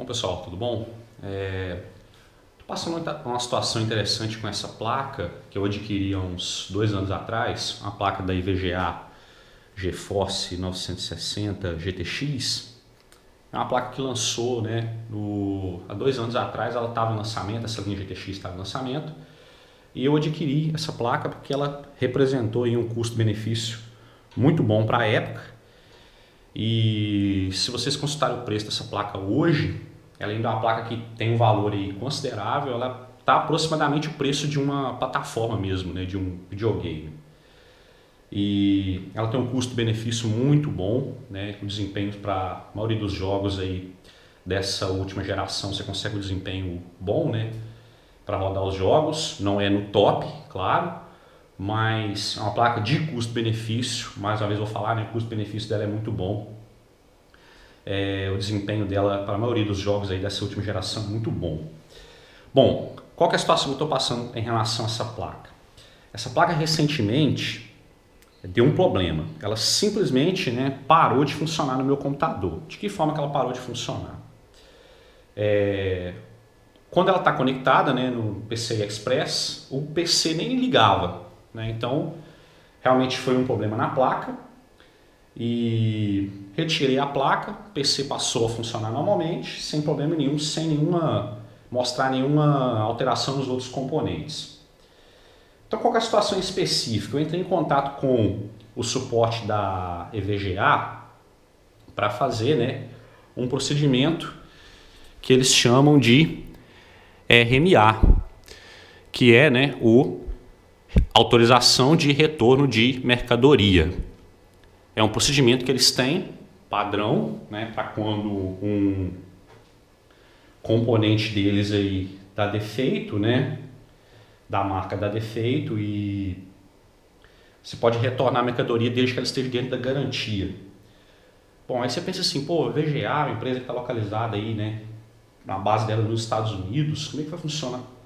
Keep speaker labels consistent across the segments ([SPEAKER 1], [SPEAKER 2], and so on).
[SPEAKER 1] Bom, pessoal, tudo bom? Tô passando uma situação interessante com essa placa que eu adquiri há uns 2 anos atrás, uma placa da IVGA GeForce 960 GTX. É uma placa que lançou, né, há 2 anos atrás. Ela estava em lançamento, essa linha GTX estava em lançamento, e eu adquiri essa placa porque ela representou aí um custo-benefício muito bom para a época. E se vocês consultarem o preço dessa placa hoje, ela ainda é uma placa que tem um valor aí considerável. Ela está aproximadamente o preço de uma plataforma mesmo, né, de um videogame. E ela tem um custo-benefício muito bom, né, com desempenho para a maioria dos jogos aí dessa última geração. Você consegue um desempenho bom, né, para rodar os jogos. Não é no top, claro, mas é uma placa de custo-benefício. Mais uma vez vou falar, né, o custo-benefício dela é muito bom. O desempenho dela para a maioria dos jogos aí dessa última geração é muito bom. Bom, qual que é a situação que eu estou passando em relação a essa placa? Essa placa recentemente deu um problema. Ela simplesmente, né, parou de funcionar no meu computador. De que forma que ela parou de funcionar? Quando ela está conectada, né, no PCI Express, o PC nem ligava, né? Então, realmente foi um problema na placa. E retirei a placa, o PC passou a funcionar normalmente, sem problema nenhum, sem mostrar nenhuma alteração nos outros componentes. Então, qual é a situação específica? Eu entrei em contato com o suporte da EVGA para fazer, né, um procedimento que eles chamam de RMA, que é, né, autorização de retorno de mercadoria. É um procedimento que eles têm padrão, né, para quando um componente deles aí dá defeito, né, da marca dá defeito, e você pode retornar a mercadoria desde que ela esteja dentro da garantia. Bom, aí você pensa assim, pô, a VGA, uma empresa que está localizada aí, né, na base dela nos Estados Unidos, como é que vai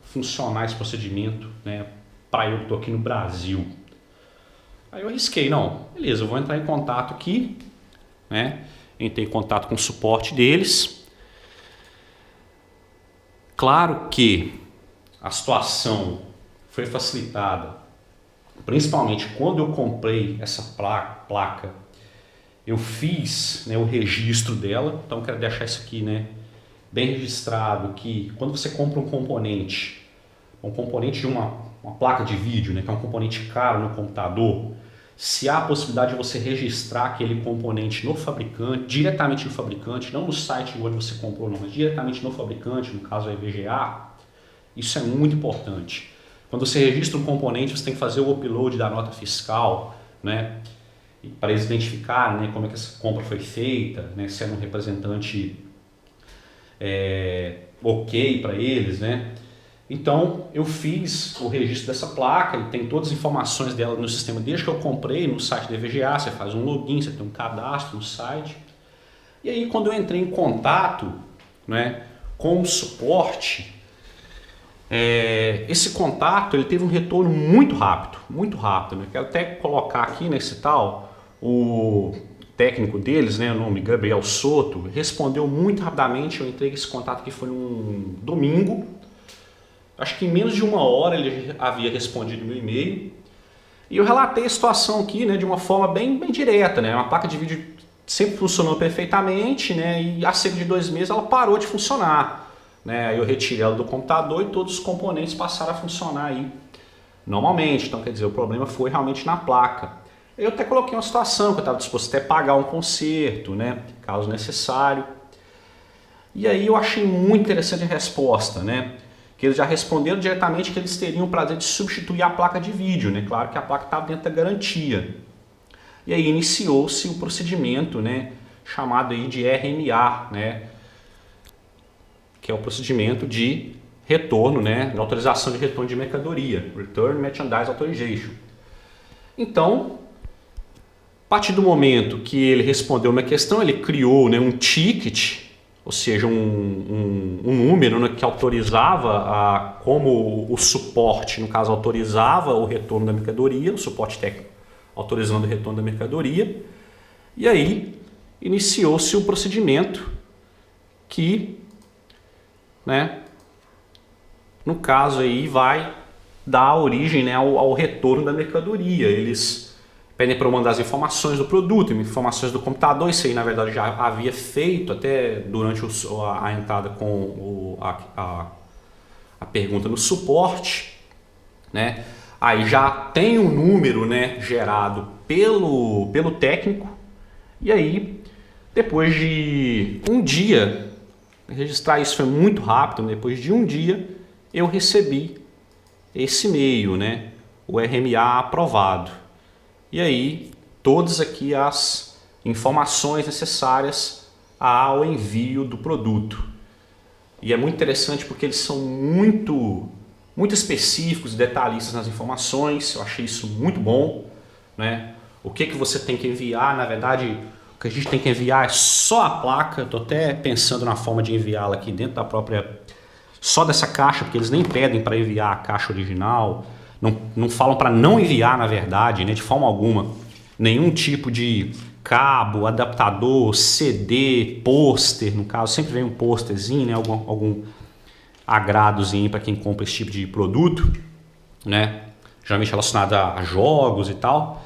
[SPEAKER 1] funcionar esse procedimento, né, para eu que estou aqui no Brasil? Aí eu arrisquei, não, beleza, eu vou entrar em contato aqui, né? Entrei em contato com o suporte deles. Claro que a situação foi facilitada, principalmente quando eu comprei essa placa, eu fiz, né, o registro dela. Então eu quero deixar isso aqui, né, bem registrado, que quando você compra um componente de uma placa de vídeo, né, que é um componente caro no computador, se há a possibilidade de você registrar aquele componente no fabricante, diretamente no fabricante, não no site onde você comprou, não, mas diretamente no fabricante, no caso a EVGA, isso é muito importante. Quando você registra um componente, você tem que fazer o upload da nota fiscal, né, para eles identificarem, né, como é que essa compra foi feita, né, se é um representante ok para eles, né. Então eu fiz o registro dessa placa e tem todas as informações dela no sistema desde que eu comprei no site da EVGA. Você faz um login, você tem um cadastro no site. E aí quando eu entrei em contato, né, com o suporte, esse contato ele teve um retorno muito rápido, né? Quero até colocar aqui nesse tal, o técnico deles, né, o nome Gabriel Soto, respondeu muito rapidamente. Eu entrei esse contato aqui, foi um domingo. Acho que em menos de 1 hora ele havia respondido meu e-mail. E eu relatei a situação aqui, né, de uma forma bem direta, né? Uma placa de vídeo sempre funcionou perfeitamente, né, e há cerca de 2 meses ela parou de funcionar, né? Aí eu retirei ela do computador e todos os componentes passaram a funcionar aí normalmente. Então, quer dizer, o problema foi realmente na placa. Eu até coloquei uma situação que eu estava disposto até a pagar um conserto, né, caso necessário. E aí eu achei muito interessante a resposta, né? Que eles já responderam diretamente que eles teriam o prazer de substituir a placa de vídeo, né? Claro que a placa estava dentro da garantia. E aí iniciou-se o procedimento, né, chamado aí de RMA, né, que é o procedimento de retorno, né, de autorização de retorno de mercadoria, Return Merchandise Authorization. Então, a partir do momento que ele respondeu uma questão, ele criou, né, um ticket, ou seja, um número, né, que autorizava como o suporte, no caso, autorizava o retorno da mercadoria, o suporte técnico autorizando o retorno da mercadoria. E aí iniciou-se o procedimento que né, no caso aí vai dar origem, né, ao retorno da mercadoria. Eles pedem para eu mandar as informações do produto, informações do computador. Isso aí na verdade já havia feito até durante a entrada com a pergunta no suporte, né? Aí já tem um número, né, gerado pelo técnico, e aí depois de um dia, registrar isso foi muito rápido, depois de um dia eu recebi esse e-mail, né, o RMA aprovado. E aí todas aqui as informações necessárias ao envio do produto. E é muito interessante porque eles são muito específicos e detalhistas nas informações. Eu achei isso muito bom, né? O que você tem que enviar, na verdade, o que a gente tem que enviar é só a placa. Estou até pensando na forma de enviá-la aqui dentro da própria, só dessa caixa, porque eles nem pedem para enviar a caixa original, não falam para não enviar, na verdade, né, de forma alguma, nenhum tipo de cabo, adaptador, CD, pôster. No caso sempre vem um pôsterzinho, né, algum agradozinho para quem compra esse tipo de produto, né, geralmente relacionado a jogos e tal.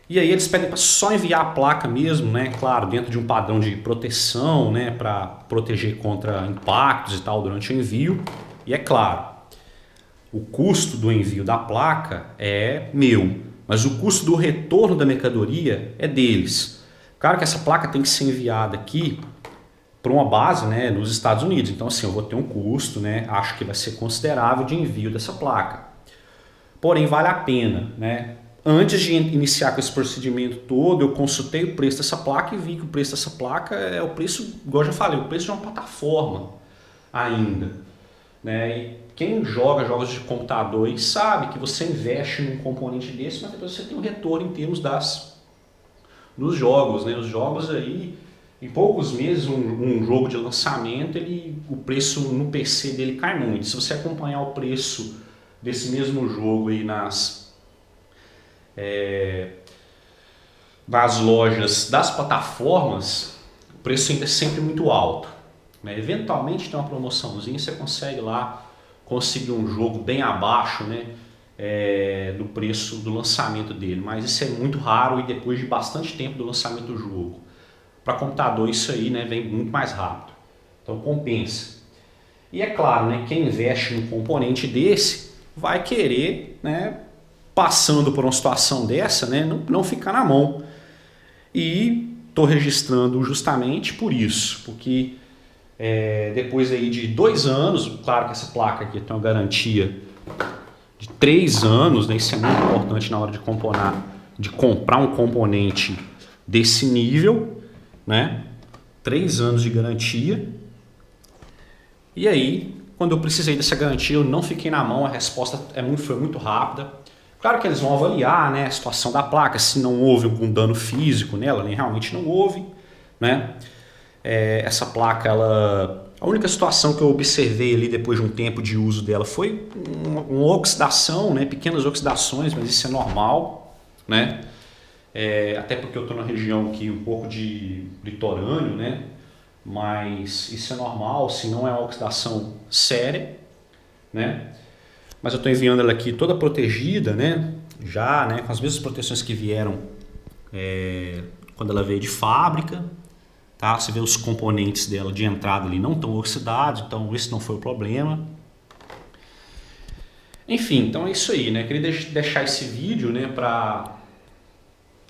[SPEAKER 1] E aí eles pedem para só enviar a placa mesmo, né, claro, dentro de um padrão de proteção, né, para proteger contra impactos e tal durante o envio. E é claro, o custo do envio da placa é meu, mas o custo do retorno da mercadoria é deles. Claro que essa placa tem que ser enviada aqui para uma base, né, nos Estados Unidos. Então assim, eu vou ter um custo, né, acho que vai ser considerável de envio dessa placa. Porém, vale a pena, né? Antes de iniciar com esse procedimento todo, eu consultei o preço dessa placa e vi que o preço dessa placa é o preço, igual eu já falei, o preço de uma plataforma ainda, né? E quem joga jogos de computador aí sabe que você investe num componente desse, mas depois você tem um retorno em termos dos jogos, né? Os jogos aí, em poucos meses, um jogo de lançamento, o preço no PC dele cai muito. Se você acompanhar o preço desse mesmo jogo aí nas lojas das plataformas, o preço ainda é sempre muito alto, né? Eventualmente tem uma promoçãozinha, você consegue lá conseguir um jogo bem abaixo, né, do preço do lançamento dele, mas isso é muito raro e depois de bastante tempo do lançamento do jogo. Para computador isso aí, né, vem muito mais rápido, então compensa. E é claro, né, quem investe num componente desse vai querer, né, passando por uma situação dessa, né, não ficar na mão. E estou registrando justamente por isso, porque depois aí de 2 anos, claro que essa placa aqui tem uma garantia de 3 anos, né, isso é muito importante na hora de comprar um componente desse nível, né, 3 anos de garantia. E aí, quando eu precisei dessa garantia, eu não fiquei na mão, a resposta foi muito rápida. Claro que eles vão avaliar, né, a situação da placa, se não houve algum dano físico nela, nem realmente não houve, né? Essa placa, a única situação que eu observei ali depois de um tempo de uso dela foi uma oxidação, né, pequenas oxidações, mas isso é normal, né? Até porque eu estou na região aqui um pouco de litorâneo, né? Mas isso é normal, se não é uma oxidação séria, né? Mas eu estou enviando ela aqui toda protegida, né? Já, né, com as mesmas proteções que vieram quando ela veio de fábrica, tá? Você vê os componentes dela de entrada ali não estão oxidados, então esse não foi o problema. Enfim, então é isso aí, né? Queria deixar esse vídeo, né, para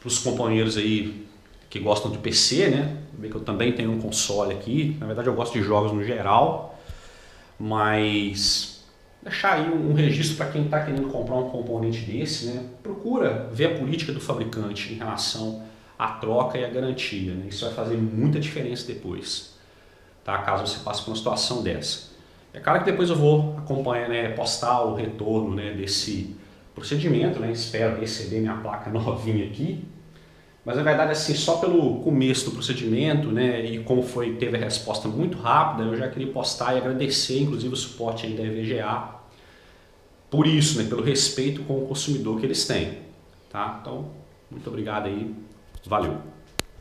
[SPEAKER 1] os companheiros aí que gostam de PC, né? Ver que eu também tenho um console aqui. Na verdade eu gosto de jogos no geral, mas deixar aí um registro para quem está querendo comprar um componente desse, né? Procura ver a política do fabricante em relação à troca e à garantia, né? Isso vai fazer muita diferença depois, tá? Caso você passe por uma situação dessa. É claro que depois eu vou acompanhar, né, postar o retorno, né, desse procedimento, né? Espero receber minha placa novinha aqui. Mas na verdade, assim, só pelo começo do procedimento, né, e como teve a resposta muito rápida, eu já queria postar e agradecer, inclusive, o suporte aí da EVGA por isso, né, pelo respeito com o consumidor que eles têm, tá? Então, muito obrigado aí, valeu!